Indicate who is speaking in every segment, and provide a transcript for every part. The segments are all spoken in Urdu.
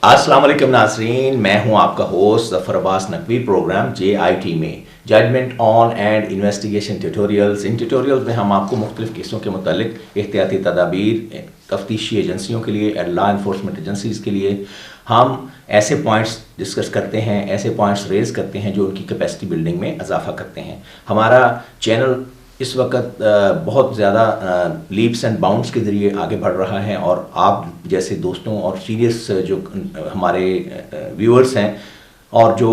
Speaker 1: السلام علیکم ناظرین، میں ہوں آپ کا host Zafar Abbas Naqvi. Programme JIT میں judgement on and investigation tutorials, ان ٹیوٹوریلز میں ہم آپ کو مختلف کیسوں کے متعلق احتیاطی تدابیر تفتیشی ایجنسیوں کے لیے، لا انفورسمنٹ ایجنسیز کے لیے ہم ایسے پوائنٹس ڈسکس کرتے ہیں، ایسے پوائنٹس ریز کرتے ہیں جو ان کی کیپیسٹی بلڈنگ میں اضافہ کرتے ہیں۔ ہمارا چینل اس وقت بہت زیادہ لیپس اینڈ باؤنڈس کے ذریعے آگے بڑھ رہا ہے، اور آپ جیسے دوستوں اور سیریس جو ہمارے ویورز ہیں اور جو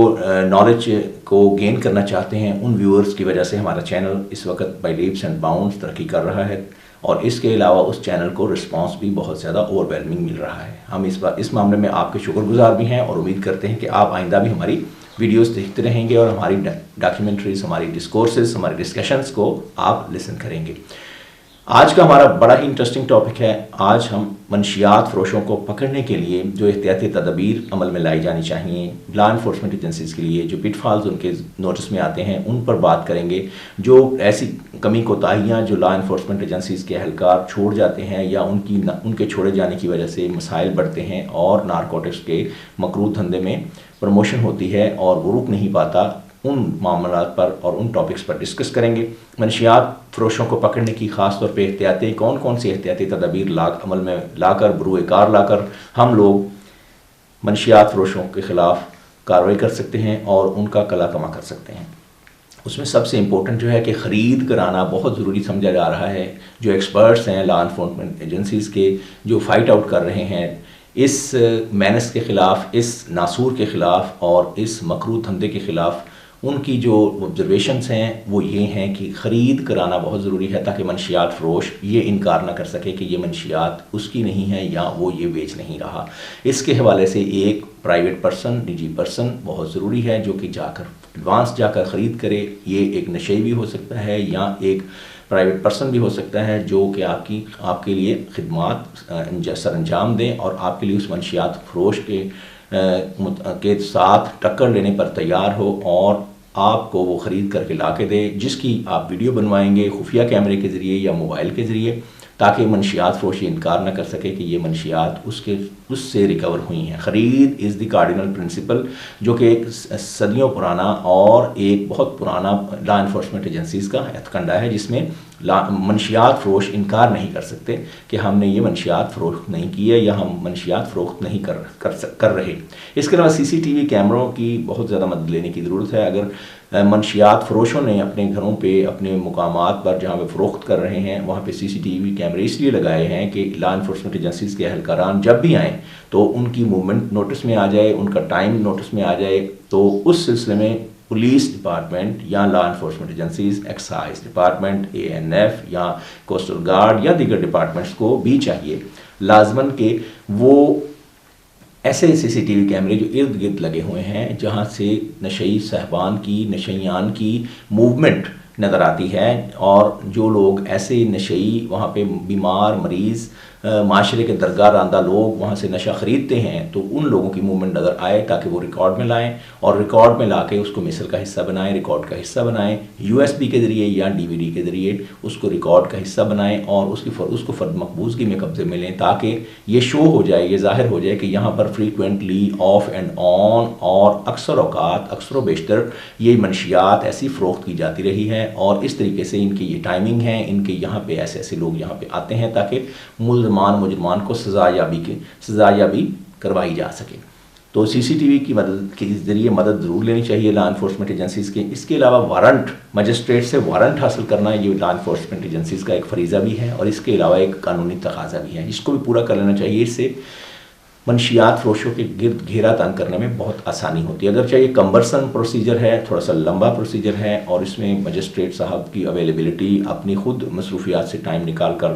Speaker 1: نالج کو گین کرنا چاہتے ہیں، ان ویورز کی وجہ سے ہمارا چینل اس وقت بائی لیپس اینڈ باؤنڈس ترقی کر رہا ہے، اور اس کے علاوہ اس چینل کو رسپانس بھی بہت زیادہ اوور ویلمنگ مل رہا ہے۔ ہم اس معاملے میں آپ کے شکر گزار بھی ہیں، اور امید کرتے ہیں کہ آپ آئندہ بھی ہماری ویڈیوز دیکھتے رہیں گے اور ہماری ڈاکیومنٹریز، ہماری ڈسکورسز، ہماری ڈسکشنز کو آپ لسن کریں گے۔ آج کا ہمارا بڑا ہی انٹرسٹنگ ٹاپک ہے۔ آج ہم منشیات فروشوں کو پکڑنے کے لیے جو احتیاطی تدابیر عمل میں لائی جانی چاہیے، لا انفورسمنٹ ایجنسیز کے لیے جو پٹ فالز ان کے نوٹس میں آتے ہیں، ان پر بات کریں گے۔ جو ایسی کمی کوتاہیاں جو لا انفورسمنٹ ایجنسیز کے اہلکار چھوڑ جاتے ہیں، یا ان کے چھوڑے جانے کی وجہ سے مسائل بڑھتے ہیں اور نارکوٹکس کے مکروہ دھندے میں پروموشن ہوتی ہے اور وہ رک نہیں پاتا، ان معاملات پر اور ان ٹاپکس پر ڈسکس کریں گے۔ منشیات فروشوں کو پکڑنے کی خاص طور پہ کون سی احتیاطی تدابیر عمل میں لا کر، بروئے کار لا کر ہم لوگ منشیات فروشوں کے خلاف کارروائی کر سکتے ہیں اور ان کا کلا کما کر سکتے ہیں۔ اس میں سب سے امپورٹنٹ جو ہے کہ خرید کرانا بہت ضروری سمجھا جا رہا ہے۔ جو ایکسپرٹس ہیں لا انفورسمنٹ ایجنسیز کے، جو فائٹ آؤٹ کر رہے ہیں اس مینس کے خلاف، اس ناسور کے خلاف اور اس مکروہ دھندے کے خلاف، ان کی جو آبزرویشنس ہیں وہ یہ ہیں کہ خرید کرانا بہت ضروری ہے، تاکہ منشیات فروش یہ انکار نہ کر سکے کہ یہ منشیات اس کی نہیں ہے یا وہ یہ بیچ نہیں رہا۔ اس کے حوالے سے ایک پرائیویٹ پرسن، نجی پرسن بہت ضروری ہے جو کہ ایڈوانس جا کر خرید کرے۔ یہ ایک نشئی بھی ہو سکتا ہے یا ایک پرائیویٹ پرسن بھی ہو سکتا ہے جو کہ آپ کے لیے خدمات سر انجام دیں اور آپ کے لیے اس منشیات فروش کے ساتھ ٹکر لینے پر تیار ہو، اور آپ کو وہ خرید کر کے لا کے دے، جس کی آپ ویڈیو بنوائیں گے خفیہ کیمرے کے ذریعے یا موبائل کے ذریعے، تاکہ منشیات فروش انکار نہ کر سکے کہ یہ منشیات اس سے ریکور ہوئی ہیں۔ خرید از دی کارڈینل پرنسپل، جو کہ ایک صدیوں پرانا اور ایک بہت پرانا لا انفورسمنٹ ایجنسیز کا ہتھکنڈا ہے، جس میں منشیات فروش انکار نہیں کر سکتے کہ ہم نے یہ منشیات فروخت نہیں کی ہے یا ہم منشیات فروخت نہیں کر رہے۔ اس کے علاوہ CCTV کیمروں کی بہت زیادہ مدد لینے کی ضرورت ہے۔ اگر منشیات فروشوں نے اپنے گھروں پہ، اپنے مقامات پر جہاں پہ فروخت کر رہے ہیں، وہاں پہ CCTV کیمرے اس لیے لگائے ہیں کہ لا انفورسمنٹ ایجنسیز کے اہلکاران جب بھی آئیں تو ان کی موومنٹ نوٹس میں آ جائے، ان کا ٹائم نوٹس میں آ جائے، تو اس سلسلے میں پولیس ڈپارٹمنٹ یا law enforcement agencies, excise department, ANF یا کوسٹل گارڈ یا دیگر ڈپارٹمنٹس کو بھی چاہیے لازماً کہ وہ ایسے CCTV کیمرے جو ارد گرد لگے ہوئے ہیں، جہاں سے نشئی صاحبان کی، نشیان کی موومنٹ نظر آتی ہے، اور جو لوگ ایسے نشئی وہاں پہ بیمار، مریض، معاشرے کے درگاہ راندہ لوگ وہاں سے نشہ خریدتے ہیں، تو ان لوگوں کی موومنٹ نظر آئے تاکہ وہ ریکارڈ میں لائیں، اور ریکارڈ میں لا کے اس کو مثل کا حصہ بنائیں، ریکارڈ کا حصہ بنائیں، USB کے ذریعے یا DVD کے ذریعے اس کو ریکارڈ کا حصہ بنائیں، اور اس کو فرد مقبوضگی میں قبضے میں لیں، تاکہ یہ شو ہو جائے، یہ ظاہر ہو جائے کہ یہاں پر فریکوینٹلی آف اینڈ آن اور اکثر اوقات، اکثر و بیشتر یہ منشیات ایسی فروخت کی جاتی رہی ہے، اور اس طریقے سے ان کی یہ ٹائمنگ ہے، ان کے یہاں پہ ایسے لوگ یہاں پہ آتے ہیں تاکہ مجرمان کو سزا یابی کروائی جا سکے۔ تو CCTV کی مدد کے ذریعے مدد ضرور لینی چاہیے لا انفورسمنٹ ایجنسیز کے۔ اس کے علاوہ وارنٹ، مجسٹریٹ سے وارنٹ حاصل کرنا یہ لا انفورسمنٹ ایجنسیز کا ایک فریضہ بھی ہے، اور اس کے علاوہ ایک قانونی تقاضا بھی ہے، جس کو بھی پورا کر لینا چاہیے۔ اس سے منشیات فروشوں کے گرد گھیرا تنگ کرنے میں بہت آسانی ہوتی ہے۔ اگرچہ یہ کمبرسن پروسیجر ہے، تھوڑا سا لمبا پروسیجر ہے، اور اس میں مجسٹریٹ صاحب کی اویلیبلٹی، اپنی خود مصروفیات سے ٹائم نکال کر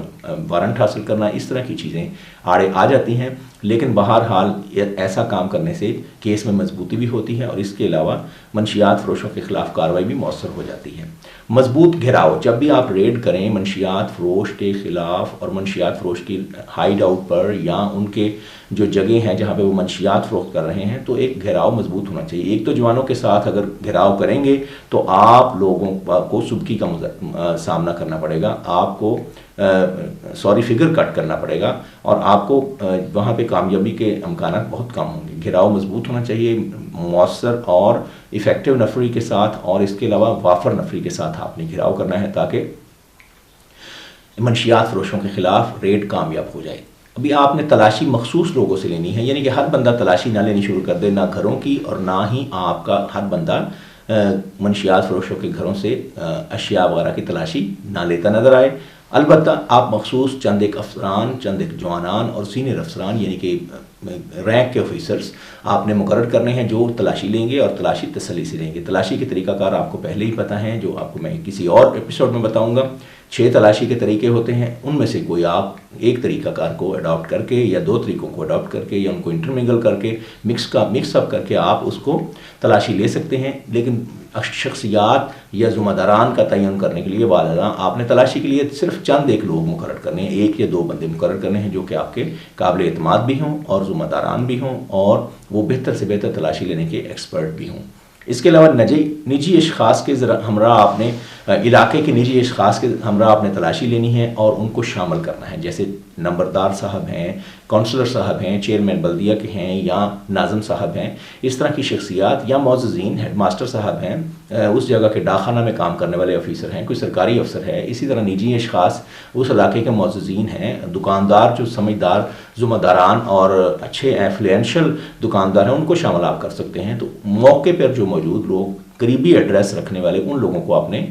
Speaker 1: وارنٹ حاصل کرنا، اس طرح کی چیزیں آڑے آ جاتی ہیں، لیکن بہرحال ایسا کام کرنے سے کیس میں مضبوطی بھی ہوتی ہے، اور اس کے علاوہ منشیات فروشوں کے خلاف کارروائی بھی مؤثر ہو جاتی ہے۔ مضبوط گھیراؤ، جب بھی آپ ریڈ کریں منشیات فروش کے خلاف اور منشیات فروش کی ہائیڈ آؤٹ پر یا ان کے جو جگہ ہیں جہاں پہ وہ منشیات فروخت کر رہے ہیں، تو ایک گھیراؤ مضبوط ہونا چاہیے. ایک تو جوانوں کے ساتھ اگر گھیراؤ کریں گے تو آپ لوگوں کو سبکی کا سامنا کرنا پڑے گا، آپ کو فگر کٹ کرنا پڑے گا، اور آپ کو وہاں پہ کامیابی کے امکانات بہت کم ہوں گے. گھیراؤ مضبوط ہونا چاہیے، مؤثر اور ایفیکٹو نفری کے ساتھ، اور اس کے علاوہ وافر نفری کے ساتھ آپ نے گھیراؤ کرنا ہے تاکہ منشیات فروشوں کے خلاف ریڈ کامیاب ہو جائے. ابھی آپ نے تلاشی مخصوص لوگوں سے لینی ہے، یعنی کہ ہر بندہ تلاشی نہ لینی شروع کر دے، نہ گھروں کی، اور نہ ہی آپ کا ہر بندہ منشیات فروشوں کے گھروں سے اشیاء وغیرہ کی تلاشی نہ لیتا نظر آئے. البتہ آپ مخصوص چند ایک افسران، چند ایک جوانان اور سینئر افسران یعنی کہ رینک کے آفیسرز آپ نے مقرر کرنے ہیں جو تلاشی لیں گے اور تلاشی تسلی سے لیں گے. تلاشی کے طریقہ کار آپ کو پہلے ہی پتہ ہیں، جو آپ کو میں کسی اور ایپیسوڈ میں بتاؤں گا. 6 تلاشی کے طریقے ہوتے ہیں، ان میں سے کوئی آپ ایک طریقہ کار کو اڈاپٹ کر کے یا 2 طریقوں کو اڈاپٹ کر کے یا ان کو انٹرمنگل کر کے مکس اپ کر کے آپ اس کو تلاشی لے سکتے ہیں. لیکن شخصیات یا ذمہ داران کا تعین کرنے کے لیے بعد ازاں آپ نے تلاشی کے لیے صرف چند ایک لوگ مقرر کرنے ہیں، 1 یا 2 بندے مقرر کرنے ہیں جو کہ آپ کے قابل اعتماد بھی ہوں اور ذمہ داران بھی ہوں اور وہ بہتر سے بہتر تلاشی لینے کے ایکسپرٹ بھی ہوں. اس کے علاوہ نجی اشخاص کے ہمراہ آپ نے علاقے کے نجی اشخاص کے ہمراہ آپ نے تلاشی لینی ہے اور ان کو شامل کرنا ہے، جیسے نمبردار صاحب ہیں، کونسلر صاحب ہیں، چیئرمین بلدیہ کے ہیں یا ناظم صاحب ہیں. اس طرح کی شخصیات یا معززین، ہیڈ ماسٹر صاحب ہیں، اس جگہ کے ڈاکخانہ میں کام کرنے والے آفیسر ہیں، کوئی سرکاری افسر ہے. اسی طرح نجی اشخاص اس علاقے کے معززین ہیں، دکاندار جو سمجھدار ذمہ داران اور اچھے انفلوئنشل دکاندار ہیں، ان کو شامل آپ کر سکتے ہیں. تو موقع پر جو موجود لوگ، قریبی ایڈریس رکھنے والے، ان لوگوں کو آپ نے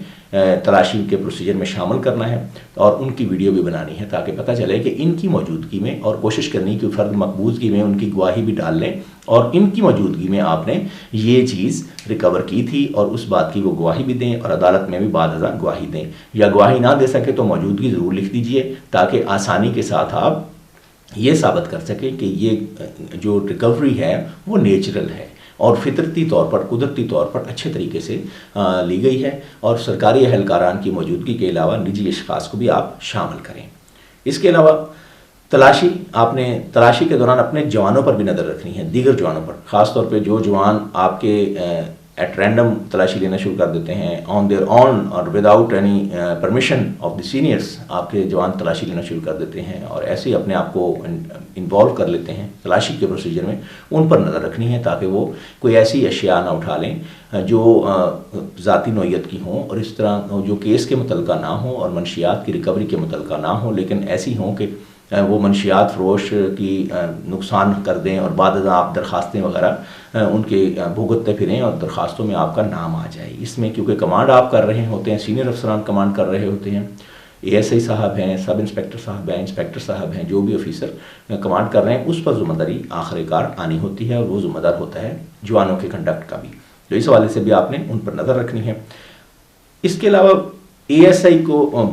Speaker 1: تلاشی کے پروسیجر میں شامل کرنا ہے اور ان کی ویڈیو بھی بنانی ہے تاکہ پتہ چلے کہ ان کی موجودگی میں، اور کوشش کرنی کہ فرد مقبوضگی میں ان کی گواہی بھی ڈال لیں اور ان کی موجودگی میں آپ نے یہ چیز ریکور کی تھی اور اس بات کی وہ گواہی بھی دیں اور عدالت میں بھی بعد ازاں گواہی دیں. یا گواہی نہ دے سکے تو موجودگی ضرور لکھ دیجئے تاکہ آسانی کے ساتھ آپ یہ ثابت کر سکیں کہ یہ جو ریکوری ہے وہ نیچرل ہے اور فطرتی طور پر، قدرتی طور پر اچھے طریقے سے لی گئی ہے. اور سرکاری اہلکاران کی موجودگی کے علاوہ نجی اشخاص کو بھی آپ شامل کریں. اس کے علاوہ تلاشی کے دوران اپنے جوانوں پر بھی نظر رکھنی ہے، دیگر جوانوں پر، خاص طور پہ جو جوان آپ کے ایٹ رینڈم تلاشی لینا شروع کر دیتے ہیں، آن دیئر اون اور without any permission of the seniors آپ کے جوان تلاشی لینا شروع کر دیتے ہیں اور ایسے ہی اپنے آپ کو انوالو کر لیتے ہیں تلاشی کے پروسیجر میں، ان پر نظر رکھنی ہے تاکہ وہ کوئی ایسی اشیاء نہ اٹھا لیں جو ذاتی نوعیت کی ہوں اور اس طرح جو کیس کے متعلقہ نہ ہوں اور منشیات کی ریکوری کے متعلقہ نہ ہوں، لیکن ایسی ہوں کہ وہ منشیات فروش کی نقصان کر دیں اور بعد ازاں آپ درخواستیں وغیرہ ان کے بھگتتے پھریں اور درخواستوں میں آپ کا نام آ جائے. اس میں کیونکہ کمانڈ آپ کر رہے ہوتے ہیں، سینئر افسران کمانڈ کر رہے ہوتے ہیں، ASI صاحب ہیں، سب انسپیکٹر صاحب ہیں، انسپیکٹر صاحب ہیں، جو بھی آفیسر کمانڈ کر رہے ہیں اس پر ذمہ داری آخر کار آنی ہوتی ہے اور وہ ذمہ دار ہوتا ہے جوانوں کے کنڈکٹ کا بھی. تو اس حوالے سے بھی آپ نے ان پر نظر رکھنی ہے. اس کے علاوہ ASI کو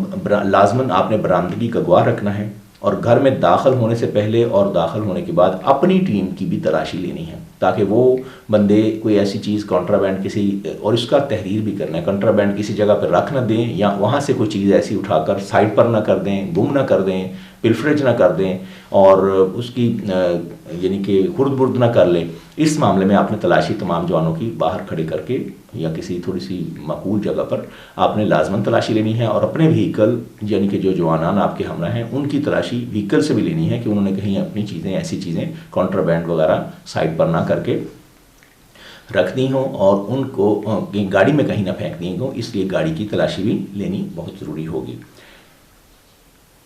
Speaker 1: لازماً آپ نے برآمدگی کا گواہ رکھنا ہے اور گھر میں داخل ہونے سے پہلے اور داخل ہونے کے بعد اپنی ٹیم کی بھی تلاشی لینی ہے تاکہ وہ بندے کوئی ایسی چیز کنٹرابینڈ کسی، اور اس کا تحریر بھی کرنا ہے، کنٹرابینڈ کسی جگہ پہ رکھ نہ دیں یا وہاں سے کوئی چیز ایسی اٹھا کر سائڈ پر نہ کر دیں، گم نہ کر دیں، پلفریج نہ کر دیں اور اس کی یعنی کہ خرد برد نہ کر لیں. اس معاملے میں آپ نے تلاشی تمام جوانوں کی باہر کھڑے کر کے یا کسی تھوڑی سی معقول جگہ پر آپ نے لازماً تلاشی لینی ہے اور اپنے وہیکل یعنی کہ جو جوانان آپ کے ہمراہ ہیں ان کی تلاشی وہیکل سے بھی لینی ہے کہ انہوں نے کہیں اپنی چیزیں، ایسی چیزیں کنٹرابینڈ وغیرہ سائڈ پر نہ کر کے رکھ دی ہوں اور ان کو گاڑی میں کہیں نہ پھینک دی ہوں. اس لیے گاڑی کی تلاشی بھی لینی بہت ضروری ہوگی.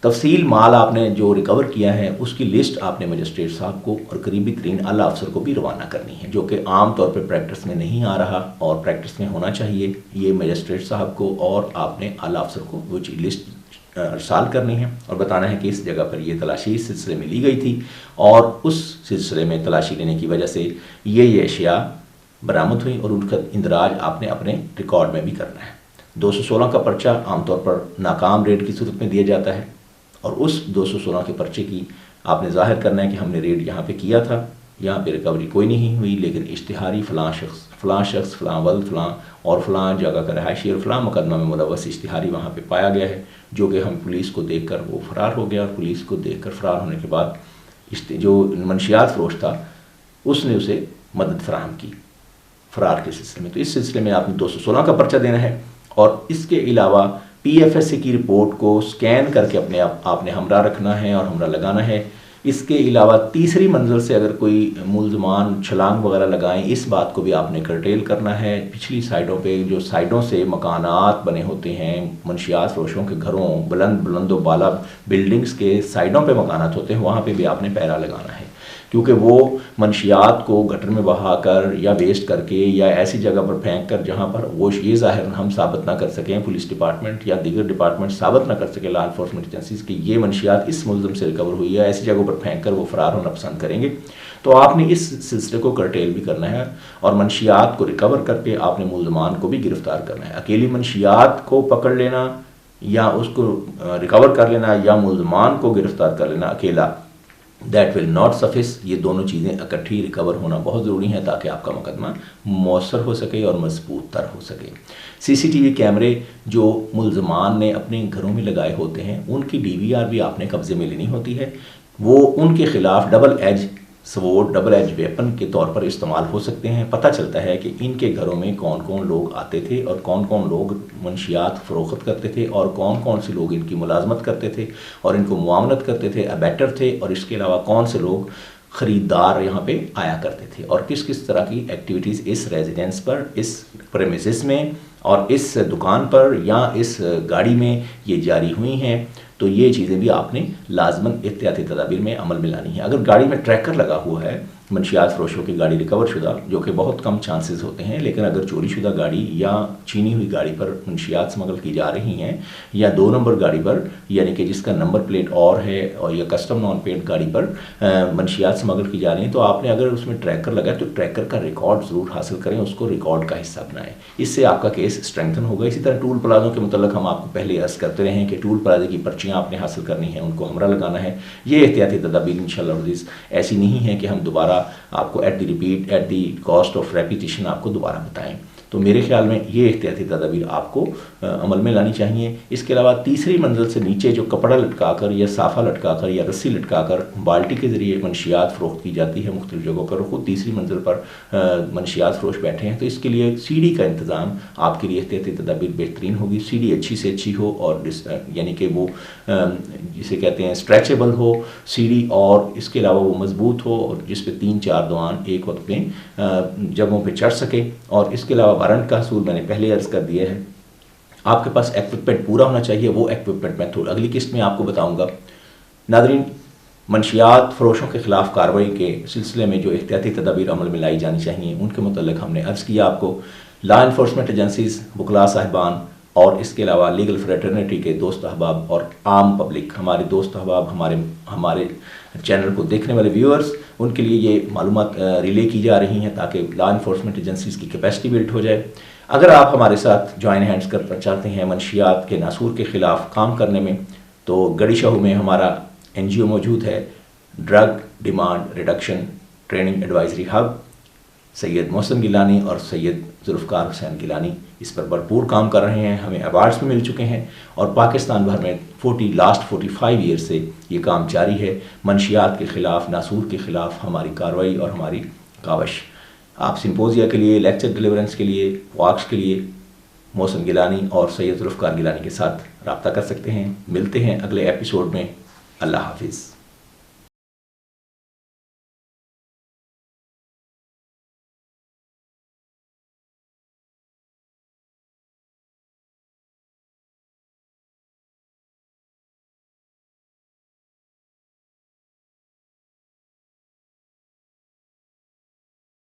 Speaker 1: تفصیل مال آپ نے جو ریکور کیا ہے اس کی لسٹ آپ نے مجسٹریٹ صاحب کو اور قریبی ترین اعلیٰ افسر کو بھی روانہ کرنی ہے، جو کہ عام طور پہ پریکٹس میں نہیں آ رہا اور پریکٹس میں ہونا چاہیے. یہ مجسٹریٹ صاحب کو اور آپ نے اعلیٰ افسر کو وہ لسٹ ارسال کرنی ہے اور بتانا ہے کہ اس جگہ پر یہ تلاشی اس سلسلے میں لی گئی تھی اور اس سلسلے میں تلاشی لینے کی وجہ سے یہ اشیاء برآمد ہوئی اور ان کا اندراج آپ نے اپنے ریکارڈ میں بھی کرنا ہے. 216 کا پرچہ عام طور پر ناکام ریڈ کی صورت میں دیا جاتا ہے اور اس 216 کے پرچے کی آپ نے ظاہر کرنا ہے کہ ہم نے ریڈ یہاں پہ کیا تھا، یہاں پہ ریکوری کوئی نہیں ہوئی، لیکن اشتہاری فلاں شخص فلاں ولد فلاں اور فلاں جگہ کا رہائشی اور فلاں مقدمہ میں ملوث اشتہاری وہاں پہ پایا گیا ہے، جو کہ ہم پولیس کو دیکھ کر وہ فرار ہو گیا اور پولیس کو دیکھ کر فرار ہونے کے بعد جو منشیات فروش تھا اس نے اسے مدد فراہم کی فرار کے سلسلے میں. تو اس سلسلے میں آپ نے 216 کا پرچہ دینا ہے، اور اس کے علاوہ PFSA کی رپورٹ کو سکین کر کے اپنے آپ نے ہمراہ رکھنا ہے اور ہمراہ لگانا ہے. اس کے علاوہ تیسری منزل سے اگر کوئی ملزمان چھلانگ وغیرہ لگائیں، اس بات کو بھی آپ نے کرٹیل کرنا ہے. پچھلی سائڈوں پہ جو سائڈوں سے مکانات بنے ہوتے ہیں منشیات فروشوں کے گھروں، بلند و بالا بلڈنگز کے سائڈوں پہ مکانات ہوتے ہیں، وہاں پہ بھی آپ نے پہرا لگانا ہے، کیونکہ وہ منشیات کو گٹر میں بہا کر یا ویسٹ کر کے یا ایسی جگہ پر پھینک کر جہاں پر وہ یہ ظاہر ہم ثابت نہ کر سکیں، پولیس ڈپارٹمنٹ یا دیگر ڈپارٹمنٹ ثابت نہ کر سکے لا انفورسمنٹ ایجنسیز کہ یہ منشیات اس ملزم سے ریکور ہوئی ہے، ایسی جگہوں پر پھینک کر وہ فرار ہونا پسند کریں گے. تو آپ نے اس سلسلے کو کرٹیل بھی کرنا ہے اور منشیات کو ریکور کر کے آپ نے ملزمان کو بھی گرفتار کرنا ہے. اکیلی منشیات کو پکڑ لینا یا اس کو ریکور کر لینا یا ملزمان کو گرفتار کر لینا اکیلا، دیٹ ول ناٹ سفس. یہ دونوں چیزیں اکٹھی ریکور ہونا بہت ضروری ہیں تاکہ آپ کا مقدمہ مؤثر ہو سکے اور مضبوط تر ہو سکے. CCTV کیمرے جو ملزمان نے اپنے گھروں میں لگائے ہوتے ہیں ان کی DVR بھی آپ نے قبضے میں لینی ہوتی ہے. وہ ان کے خلاف double edge sword, double edge weapon کے طور پر استعمال ہو سکتے ہیں. پتہ چلتا ہے کہ ان کے گھروں میں کون کون لوگ آتے تھے اور کون کون لوگ منشیات فروخت کرتے تھے اور کون کون سے لوگ ان کی ملازمت کرتے تھے اور ان کو معاونت کرتے تھے، ابیٹر تھے، اور اس کے علاوہ کون سے لوگ خریدار یہاں پہ آیا کرتے تھے اور کس کس طرح کی ایکٹیویٹیز اس ریزیڈنس پر، اس پریمیسز میں اور اس دکان پر یا اس گاڑی میں یہ جاری ہوئی ہیں. تو یہ چیزیں بھی آپ نے لازماً احتیاطی تدابیر میں عمل میں لانی ہے. اگر گاڑی میں ٹریکر لگا ہوا ہے منشیات فروشوں کی گاڑی ریکور شدہ، جو کہ بہت کم چانسز ہوتے ہیں، لیکن اگر چوری شدہ گاڑی یا چینی ہوئی گاڑی پر منشیات سمگل کی جا رہی ہیں یا 2 نمبر گاڑی پر یعنی کہ جس کا نمبر پلیٹ اور ہے اور یا کسٹم نان پیڈ گاڑی پر منشیات سمگل کی جا رہی ہیں، تو آپ نے اگر اس میں ٹریکر لگائے تو ٹریکر کا ریکارڈ ضرور حاصل کریں، اس کو ریکارڈ کا حصہ بنائیں. اس سے آپ کا کیس اسٹرینتھن ہوگا. اسی طرح ٹول پلازوں کے متعلق ہم آپ کو پہلے عرض کرتے رہے ہیں کہ ٹول پلازے کی پرچیاں آپ نے حاصل کرنی ہیں، ان کو ہمراہ لگانا ہے. یہ احتیاطی تدابیر انشاءاللہ عزیز ایسی نہیں ہیں کہ ہم دوبارہ آپ کو at the cost of repetition آپ کو دوبارہ بتائیں. تو میرے خیال میں یہ احتیاطی تدابیر آپ کو عمل میں لانی چاہیے. اس کے علاوہ تیسری منزل سے نیچے جو کپڑا لٹکا کر یا صافہ لٹکا کر یا رسی لٹکا کر بالٹی کے ذریعے منشیات فروخت کی جاتی ہے مختلف جگہوں پر، خود تیسری منزل پر منشیات فروش بیٹھے ہیں، تو اس کے لیے CD کا انتظام آپ کے لیے احتیاطی تدابیر بہترین ہوگی. CD اچھی سے اچھی ہو اور یعنی کہ وہ جسے کہتے ہیں اسٹریچیبل ہو CD، اور اس کے علاوہ وہ مضبوط ہو اور جس پہ 3-4 دوان ایک وقت میں جگہوں پہ چڑھ سکے. اور اس کے علاوہ وارنٹ کا حصول میں نے پہلے عرض کر دیا ہے. آپ کے پاس ایکوپمنٹ پورا ہونا چاہیے. وہ ایکوپمنٹ میں اگلی قسط میں آپ کو بتاؤں گا. ناظرین، منشیات فروشوں کے خلاف کارروائی کے سلسلے میں جو احتیاطی تدابیر عمل میں لائی جانی چاہیے ان کے متعلق ہم نے عرض کیا آپ کو. لا انفورسمنٹ ایجنسیز، وکلاء صاحبان اور اس کے علاوہ لیگل فریٹرنیٹی کے دوست احباب اور عام پبلک، ہمارے دوست احباب، ہمارے چینل کو دیکھنے والے ویورز، ان کے لیے یہ معلومات ریلے کی جا رہی ہیں تاکہ لا انفورسمنٹ ایجنسیز کی کیپیسٹی بلڈ ہو جائے. اگر آپ ہمارے ساتھ جوائن ہینڈز کرنا چاہتے ہیں منشیات کے ناسور کے خلاف کام کرنے میں، تو گڑی شاہو میں ہمارا NGO موجود ہے، drug demand reduction training advisory hub. Syed Mohsin Gilani اور سید ذوالفقار حسین گیلانی اس پر بھرپور کام کر رہے ہیں. ہمیں ایوارڈز بھی مل چکے ہیں اور پاکستان بھر میں لاسٹ 45 ایئر سے یہ کام جاری ہے. منشیات کے خلاف، ناسور کے خلاف ہماری کارروائی اور ہماری کاوش. آپ سمپوزیا کے لیے، لیکچر ڈیلیورنس کے لیے، واکس کے لیے محسن گیلانی اور سید ذوالفقار گیلانی کے ساتھ رابطہ کر سکتے ہیں. ملتے ہیں اگلے ایپیسوڈ میں. اللہ حافظ.